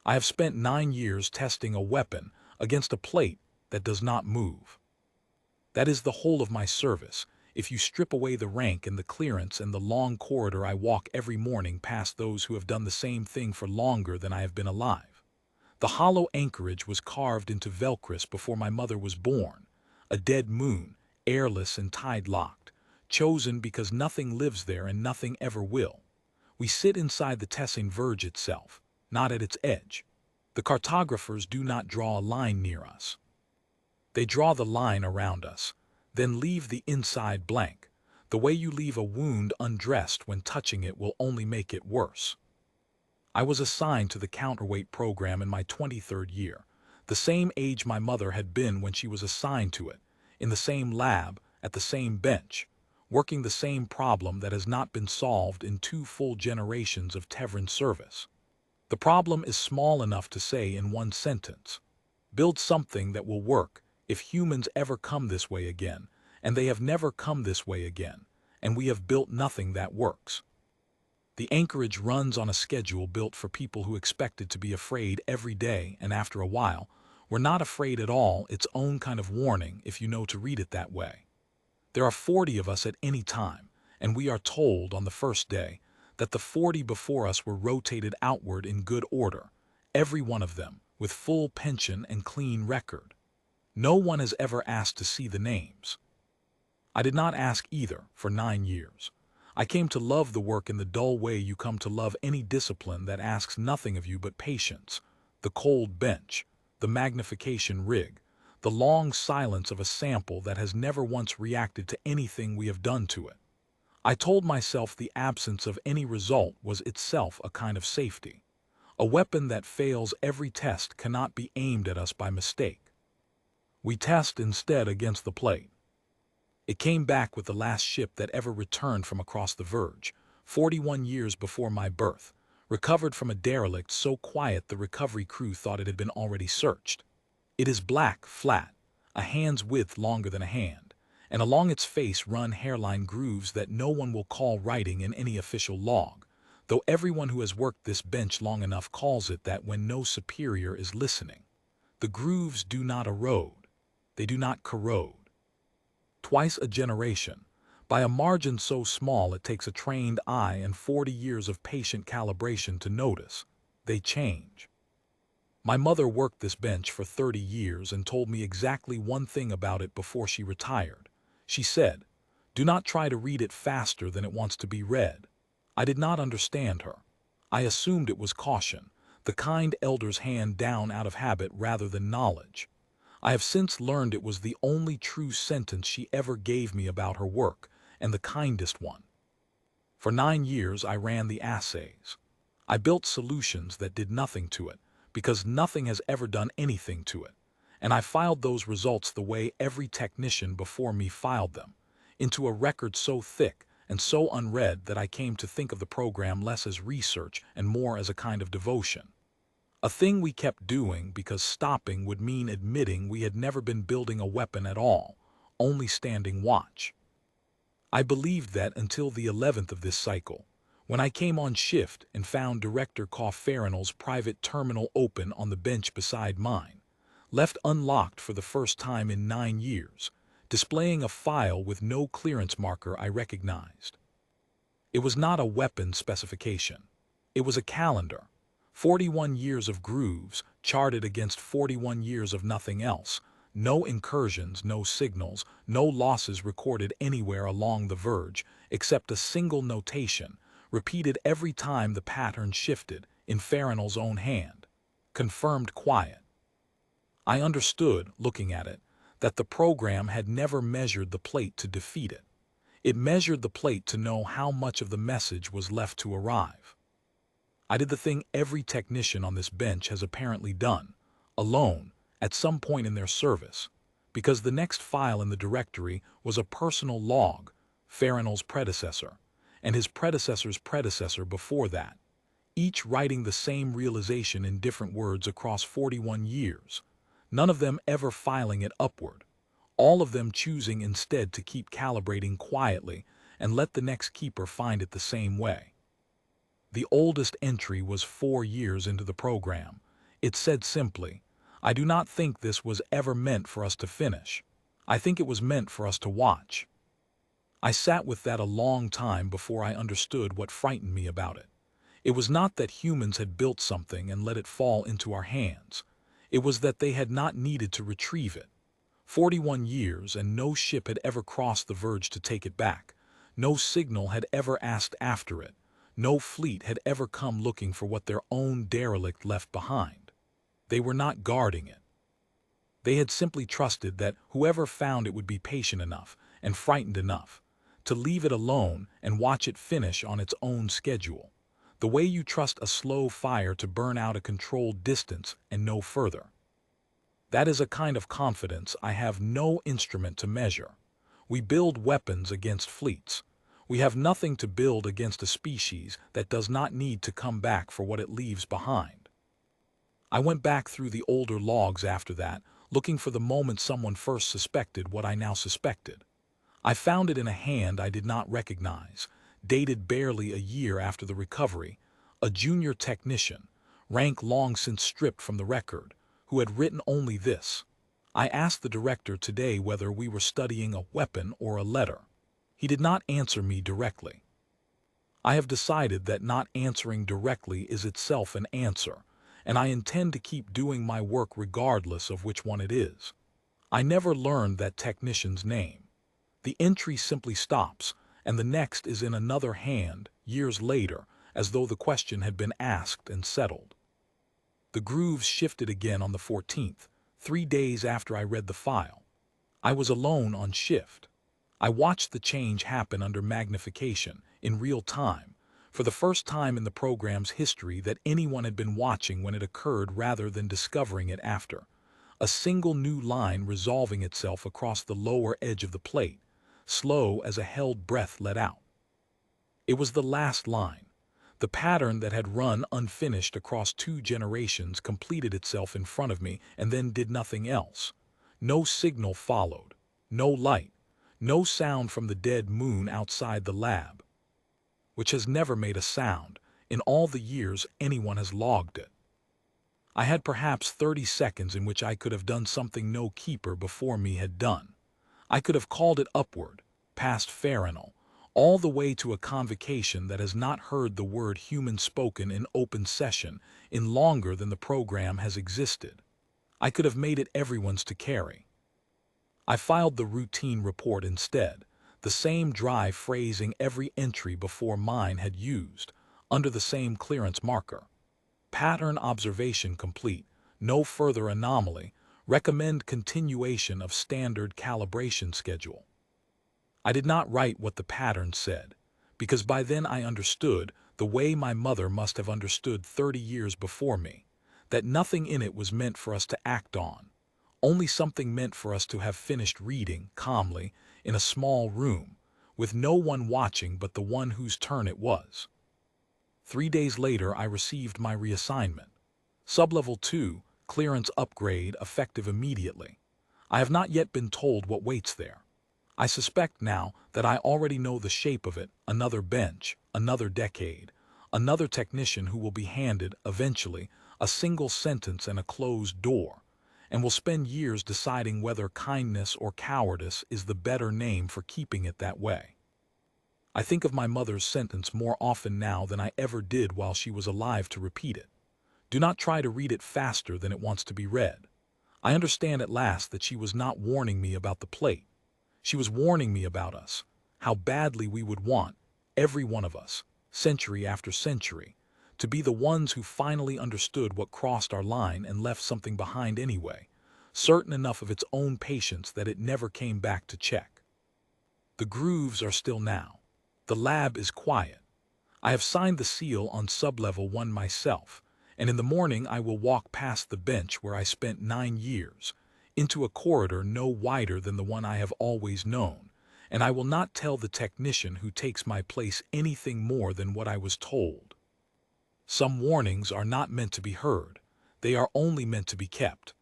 I have spent 9 years testing a weapon against a plate that does not move. That is the whole of my service, if you strip away the rank and the clearance and the long corridor I walk every morning past those who have done the same thing for longer than I have been alive. The hollow anchorage was carved into Velcris before my mother was born, a dead moon, airless and tide-locked, chosen because nothing lives there and nothing ever will. We sit inside the Tessin verge itself, not at its edge. The cartographers do not draw a line near us. They draw the line around us, then leave the inside blank. The way you leave a wound undressed when touching it will only make it worse. I was assigned to the counterweight program in my 23rd year, the same age my mother had been when she was assigned to it, in the same lab, at the same bench, working the same problem that has not been solved in 2 full generations of Tevran service. The problem is small enough to say in one sentence: build something that will work if humans ever come this way again, and they have never come this way again, and we have built nothing that works. The anchorage runs on a schedule built for people who expected to be afraid every day, and after a while, were not afraid at all, its own kind of warning if you know to read it that way. There are 40 of us at any time, and we are told on the first day that the 40 before us were rotated outward in good order, every one of them, with full pension and clean record. No one has ever asked to see the names. I did not ask either for 9 years. I came to love the work in the dull way you come to love any discipline that asks nothing of you but patience, the cold bench, the magnification rig, the long silence of a sample that has never once reacted to anything we have done to it. I told myself the absence of any result was itself a kind of safety. A weapon that fails every test cannot be aimed at us by mistake. We test instead against the plate. It came back with the last ship that ever returned from across the verge, 41 years before my birth, recovered from a derelict so quiet the recovery crew thought it had been already searched. It is black, flat, a hand's width longer than a hand, and along its face run hairline grooves that no one will call writing in any official log, though everyone who has worked this bench long enough calls it that when no superior is listening. The grooves do not erode. They do not corrode. Twice a generation, by a margin so small it takes a trained eye and 40 years of patient calibration to notice, they change. My mother worked this bench for 30 years and told me exactly one thing about it before she retired. She said, "Do not try to read it faster than it wants to be read." I did not understand her. I assumed it was caution, the kind elders hand down out of habit rather than knowledge. I have since learned it was the only true sentence she ever gave me about her work, and the kindest one. For 9 years I ran the assays. I built solutions that did nothing to it, because nothing has ever done anything to it, and I filed those results the way every technician before me filed them, into a record so thick and so unread that I came to think of the program less as research and more as a kind of devotion. A thing we kept doing because stopping would mean admitting we had never been building a weapon at all, only standing watch. I believed that until the 11th of this cycle, when I came on shift and found Director Farrell's private terminal open on the bench beside mine, left unlocked for the first time in 9 years, displaying a file with no clearance marker I recognized. It was not a weapon specification. It was a calendar. 41 years of grooves, charted against 41 years of nothing else. No incursions, no signals, no losses recorded anywhere along the verge, except a single notation, repeated every time the pattern shifted, in Farrell's own hand. Confirmed quiet. I understood, looking at it, that the program had never measured the plate to defeat it. It measured the plate to know how much of the message was left to arrive. I did the thing every technician on this bench has apparently done, alone, at some point in their service, because the next file in the directory was a personal log, Farrell's predecessor, and his predecessor's predecessor before that, each writing the same realization in different words across 41 years, none of them ever filing it upward, all of them choosing instead to keep calibrating quietly and let the next keeper find it the same way. The oldest entry was 4 years into the program, It said simply, "I do not think this was ever meant for us to finish. I think it was meant for us to watch." I sat with that a long time before I understood what frightened me about it. It was not that humans had built something and let it fall into our hands. It was that they had not needed to retrieve it. 41 years and no ship had ever crossed the verge to take it back. No signal had ever asked after it. No fleet had ever come looking for what their own derelict left behind. They were not guarding it. They had simply trusted that whoever found it would be patient enough and frightened enough to leave it alone and watch it finish on its own schedule, the way you trust a slow fire to burn out a controlled distance and no further. That is a kind of confidence I have no instrument to measure. We build weapons against fleets. We have nothing to build against a species that does not need to come back for what it leaves behind. I went back through the older logs after that, looking for the moment someone first suspected what I now suspected. I found it in a hand I did not recognize, dated barely a year after the recovery, a junior technician, rank long since stripped from the record, who had written only this. I asked the director today whether we were studying a weapon or a letter. He did not answer me directly. I have decided that not answering directly is itself an answer, and I intend to keep doing my work regardless of which one it is. I never learned that technician's name. The entry simply stops, and the next is in another hand, years later, as though the question had been asked and settled. The grooves shifted again on the 14th, 3 days after I read the file. I was alone on shift. I watched the change happen under magnification, in real time, for the first time in the program's history that anyone had been watching when it occurred rather than discovering it after. A single new line resolving itself across the lower edge of the plate, slow as a held breath let out. It was the last line. The pattern that had run unfinished across 2 generations completed itself in front of me and then did nothing else. No signal followed, no light, no sound from the dead moon outside the lab, which has never made a sound in all the years anyone has logged it. I had perhaps 30 seconds in which I could have done something no keeper before me had done. I could have called it upward, past Farinal, all the way to a convocation that has not heard the word human spoken in open session in longer than the program has existed. I could have made it everyone's to carry. I filed the routine report instead, the same dry phrasing every entry before mine had used, under the same clearance marker. Pattern observation complete, no further anomaly, recommend continuation of standard calibration schedule. I did not write what the pattern said, because by then I understood, the way my mother must have understood 30 years before me, that nothing in it was meant for us to act on, only something meant for us to have finished reading calmly in a small room, with no one watching but the one whose turn it was. 3 days later I received my reassignment. Sublevel 2, clearance upgrade effective immediately. I have not yet been told what waits there. I suspect now that I already know the shape of it, another bench, another decade, another technician who will be handed, eventually, a single sentence and a closed door, and will spend years deciding whether kindness or cowardice is the better name for keeping it that way. I think of my mother's sentence more often now than I ever did while she was alive to repeat it. Do not try to read it faster than it wants to be read. I understand at last that she was not warning me about the plate. She was warning me about us, how badly we would want, every one of us, century after century, to be the ones who finally understood what crossed our line and left something behind anyway, certain enough of its own patience that it never came back to check. The grooves are still now. The lab is quiet. I have signed the seal on sublevel 1 myself, and in the morning I will walk past the bench where I spent 9 years, into a corridor no wider than the one I have always known, and I will not tell the technician who takes my place anything more than what I was told. Some warnings are not meant to be heard. They are only meant to be kept.